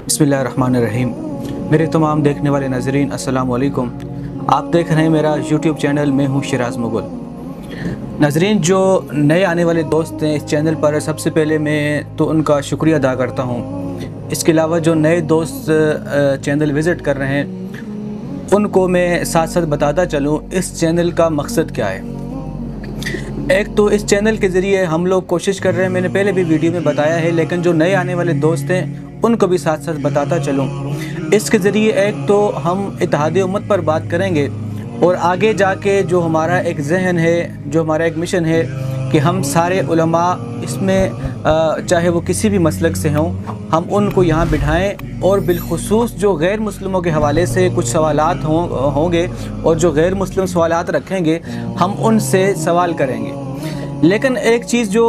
बिस्मिल्लाहिर्रहमानिर्रहीम। मेरे तमाम देखने वाले नाज़रीन अस्सलाम वालेकुम। आप देख रहे हैं मेरा यूट्यूब चैनल। मैं हूं शिराज़ मुग़ल। नाज़रीन, जो नए आने वाले दोस्त हैं इस चैनल पर, सबसे पहले मैं तो उनका शुक्रिया अदा करता हूं। इसके अलावा जो नए दोस्त चैनल विज़िट कर रहे हैं उनको मैं साथ साथ बताता चलूँ इस चैनल का मकसद क्या है। एक तो इस चैनल के ज़रिए हम लोग कोशिश कर रहे हैं, मैंने पहले भी वीडियो में बताया है, लेकिन जो नए आने वाले दोस्त हैं उनको भी साथ साथ बताता चलूँ। इसके ज़रिए एक तो हम इत्तेहाद उम्मत पर बात करेंगे और आगे जाके जो हमारा एक जहन है, जो हमारा एक मिशन है कि हम सारे उलमा इसमें चाहे वो किसी भी मसलक से हों, हम उनको यहाँ बिठाएं और बिलखुसूस जो गैर मुस्लिमों के हवाले से कुछ सवालात होंगे और जो गैर मुस्लिम सवालात रखेंगे हम उनसे सवाल करेंगे। लेकिन एक चीज़ जो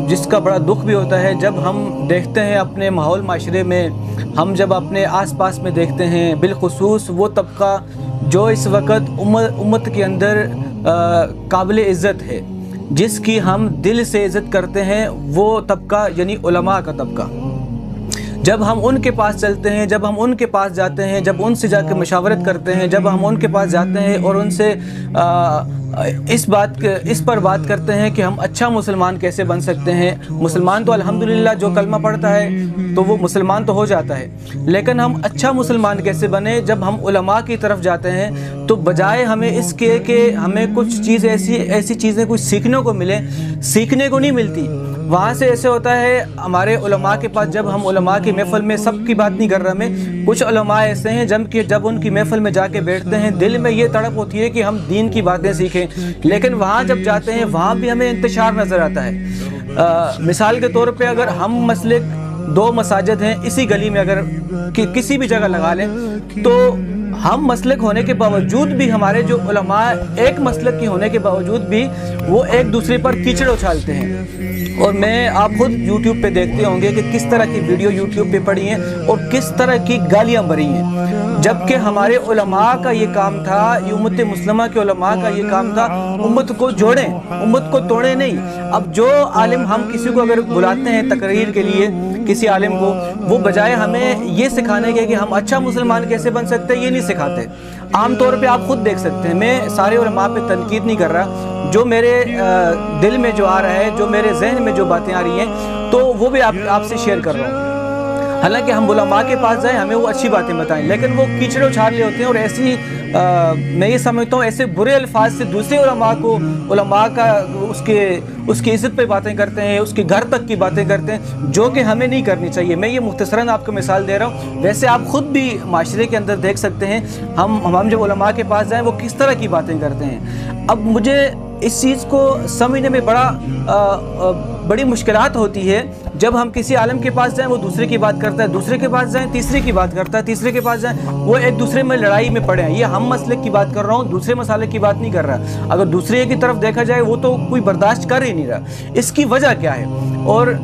जिसका बड़ा दुख भी होता है, जब हम देखते हैं अपने माहौल माशरे में, हम जब अपने आसपास में देखते हैं, बिलखुसूस वो तबका जो इस वक्त उम्मत के अंदर काबिल इज़्ज़त है, जिसकी हम दिल से इज़्ज़त करते हैं, वो तबका यानी उलमा का तबका, जब हम उनके पास चलते हैं, जब हम उनके पास जाते हैं, जब उनसे जाकर मशावरत करते हैं, जब हम उनके पास जाते हैं और उनसे इस पर बात करते हैं कि हम अच्छा मुसलमान कैसे बन सकते हैं। मुसलमान तो अल्हम्दुलिल्लाह जो कलमा पढ़ता है तो वो मुसलमान तो हो जाता है, लेकिन हम अच्छा मुसलमान कैसे बने, जब हम उलमा की तरफ जाते हैं तो बजाय हमें इसके कि हमें कुछ चीज़ ऐसी चीज़ें कुछ सीखने को मिले, सीखने को नहीं मिलती। वहाँ से ऐसे होता है हमारे उलमा के पास, जब हम उलमा की महफ़िल में, सबकी बात नहीं कर रहा मैं, कुछ उलमा ऐसे हैं जब उनकी महफ़िल में जाके बैठते हैं दिल में ये तड़प होती है कि हम दीन की बातें सीखें, लेकिन वहाँ जब जाते हैं वहाँ भी हमें इंतशार नज़र आता है। मिसाल के तौर पे अगर हम मसलिक 2 मसाजिद हैं इसी गली में, अगर किसी भी जगह लगा लें, तो हम मसलक होने के बावजूद भी, हमारे जो उलमा एक मसलक की होने के बावजूद भी वो एक दूसरे पर कीचड़ उछालते हैं। और आप खुद YouTube पे देखते होंगे कि किस तरह की वीडियो YouTube पे पड़ी हैं और किस तरह की गालियाँ भरी हैं, जबकि हमारे उलमा का ये काम था, उम्मत मुस्लिमा के उलमा का ये काम था, उम्मत को जोड़ें, उम्मत को तोड़ें नहीं। अब जो आलिम, हम किसी को अगर बुलाते हैं तकरीर के लिए, किसी आलिम को, वो बजाय हमें ये सिखाने के कि हम अच्छा मुसलमान कैसे बन सकते हैं, ये नहीं सिखाते। आम तौर पे आप खुद देख सकते हैं, मैं सारे उलमा पे तनकीद नहीं कर रहा, जो मेरे दिल में जो आ रहा है, जो मेरे जहन में जो बातें आ रही हैं, तो वो भी आपसे शेयर कर रहा हूँ। हालांकि हम उलमा के पास जाएं, हमें वो अच्छी बातें बताएं, लेकिन वो कीचड़ उछाल रहे होते हैं और ऐसी मैं ये समझता हूँ ऐसे बुरे अल्फाज से दूसरे उलमा का उसकी इज़्ज़त पे बातें करते हैं, उसके घर तक की बातें करते हैं, जो कि हमें नहीं करनी चाहिए। मैं ये मुख्तसरन आपको मिसाल दे रहा हूँ, वैसे आप ख़ुद भी माशरे के अंदर देख सकते हैं हम जब उलमा के पास जाएँ वो किस तरह की बातें करते हैं। अब मुझे इस चीज़ को समझने में बड़ी मुश्किलात होती है। जब हम किसी आलम के पास जाएं वो दूसरे की बात करता है, दूसरे के पास जाएं तीसरे की बात करता है, तीसरे के पास जाएं वो एक दूसरे में लड़ाई में पड़े हैं। ये हम मसले की बात कर रहा हूँ, दूसरे मसाले की बात नहीं कर रहा। अगर दूसरे की तरफ देखा जाए वो तो कोई बर्दाश्त कर ही नहीं रहा। इसकी वजह क्या है? और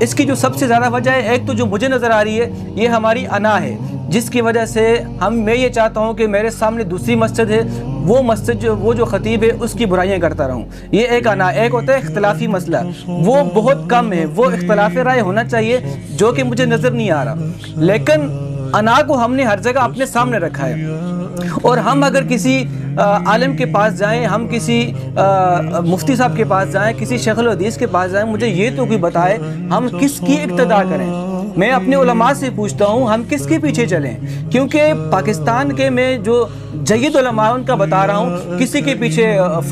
इसकी जो सबसे ज़्यादा वजह है, एक तो जो मुझे नज़र आ रही है, ये हमारी अना है, जिसकी वजह से मैं ये चाहता हूँ कि मेरे सामने दूसरी मस्जिद है, वो मस्जिद वो जो खतीब है उसकी बुराइयाँ करता रहूँ। ये एक अना। एक होता है इख्तलाफी मसला, वो बहुत कम है, वो इख्तलाफ राय होना चाहिए जो कि मुझे नज़र नहीं आ रहा, लेकिन अना को हमने हर जगह अपने सामने रखा है। और हम अगर किसी आलिम के पास जाएं, हम किसी मुफ्ती साहब के पास जाएं, किसी शेखुल हदीस के पास जाएं, मुझे ये तो कोई बताए हम किसकी इक्तदा करें। मैं अपने उलमा से पूछता हूँ हम किसके पीछे चलें, क्योंकि पाकिस्तान के मैं जो जय्यद उलमा उनका बता रहा हूँ, किसी के पीछे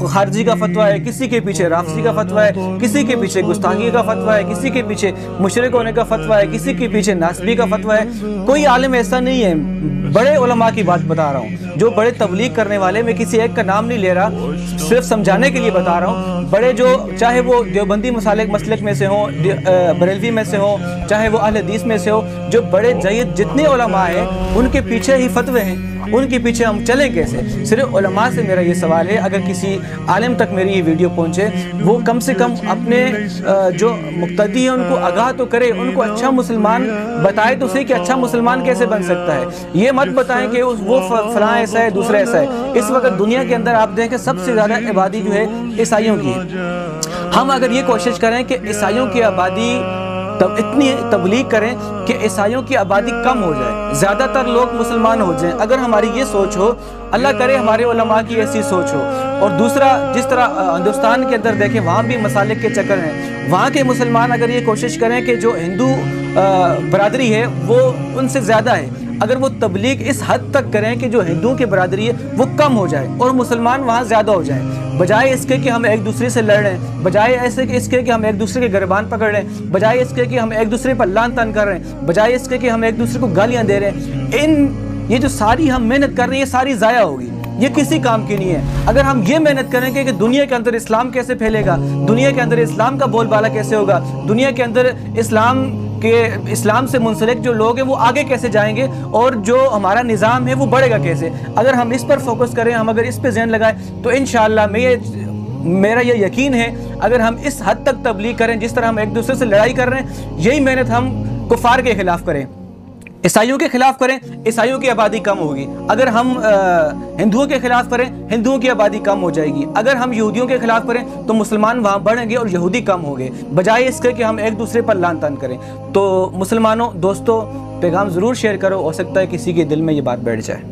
खारजी का फतवा है, किसी के पीछे राफजी का फतवा है, किसी के पीछे गुस्ताखी का फतवा है, किसी के पीछे मुशरिक होने का फतवा है, किसी के पीछे नासबी का फतवा है। कोई आलिम ऐसा नहीं है, बड़े उलमा की बात बता रहा हूँ, जो बड़े तबलीग करने वाले, मैं किसी एक का नाम नहीं ले रहा, सिर्फ समझाने के लिए बता रहा हूँ। बड़े जो, चाहे वो देवबंदी मसलक में से हों, बरेलवी में से हों, चाहे वो अहले हदीस में से हो, जो बड़े जय्यद जितने उलमा हैं उनके पीछे ही फतवे हैं, उनके पीछे हम चलें कैसे? सिर्फ उलमा से मेरा ये सवाल है, अगर किसी आलिम तक मेरी ये वीडियो पहुँचे, वो कम से कम अपने जो मुक्तदी है उनको आगाह तो करे, उनको अच्छा मुसलमान बताए तो सही कि अच्छा मुसलमान कैसे बन सकता है। ये मत बताएं कि वो फलां ऐसा है, दूसरा ऐसा है। इस वक्त दुनिया के अंदर आप देखें सबसे ज़्यादा आबादी जो है ईसाइयों की है। हम अगर ये कोशिश करें कि ईसाइयों की आबादी तब इतनी तबलीग करें कि ईसाइयों की आबादी कम हो जाए, ज़्यादातर लोग मुसलमान हो जाएं। अगर हमारी ये सोच हो, अल्लाह करे हमारे उलमा की ऐसी सोच हो। और दूसरा, जिस तरह हिंदुस्तान के अंदर देखें, वहाँ भी मसालिक के चक्कर हैं। वहाँ के मुसलमान अगर ये कोशिश करें कि जो हिंदू बरादरी है वो उनसे ज़्यादा है, अगर वो तबलीग इस हद तक करें कि जो हिंदुओं की बरादरी है वो कम हो जाए और मुसलमान वहाँ ज़्यादा हो जाए, बजाय इसके कि हम एक दूसरे से लड़ रहे हैं, बजाय ऐसे कि इसके कि हम एक दूसरे के गिरबान पकड़ रहे हैं, बजाय इसके कि हम एक दूसरे पर लान तान कर रहे हैं, बजाय इसके कि हम एक दूसरे को गालियाँ दे रहे हैं, ये जो सारी हम मेहनत कर रहे हैं ये सारी ज़ाया होगी, ये किसी काम की नहीं है। अगर हम ये मेहनत करेंगे कि दुनिया के अंदर इस्लाम कैसे फैलेगा, दुनिया के अंदर इस्लाम का बोलबाला कैसे होगा, दुनिया के अंदर इस्लाम से मुंसलिक जो लोग हैं वो आगे कैसे जाएंगे और जो हमारा निज़ाम है वो बढ़ेगा कैसे, अगर हम इस पर फोकस करें, हम अगर इस पर ज़हन लगाएं तो इंशाअल्लाह मेरा ये यकीन है, अगर हम इस हद तक तबलीग करें जिस तरह हम एक दूसरे से लड़ाई कर रहे हैं, यही मेहनत हम कुफार के खिलाफ करें, ईसाइयों के खिलाफ करें, ईसाइयों की आबादी कम होगी। अगर हम हिंदुओं के खिलाफ करें, हिंदुओं की आबादी कम हो जाएगी। अगर हम यहूदियों के खिलाफ करें तो मुसलमान वहाँ बढ़ेंगे और यहूदी कम होंगे, बजाय इसके कि हम एक दूसरे पर लान तान करें। तो मुसलमानों, दोस्तों, पैगाम ज़रूर शेयर करो, हो सकता है किसी के दिल में ये बात बैठ जाए।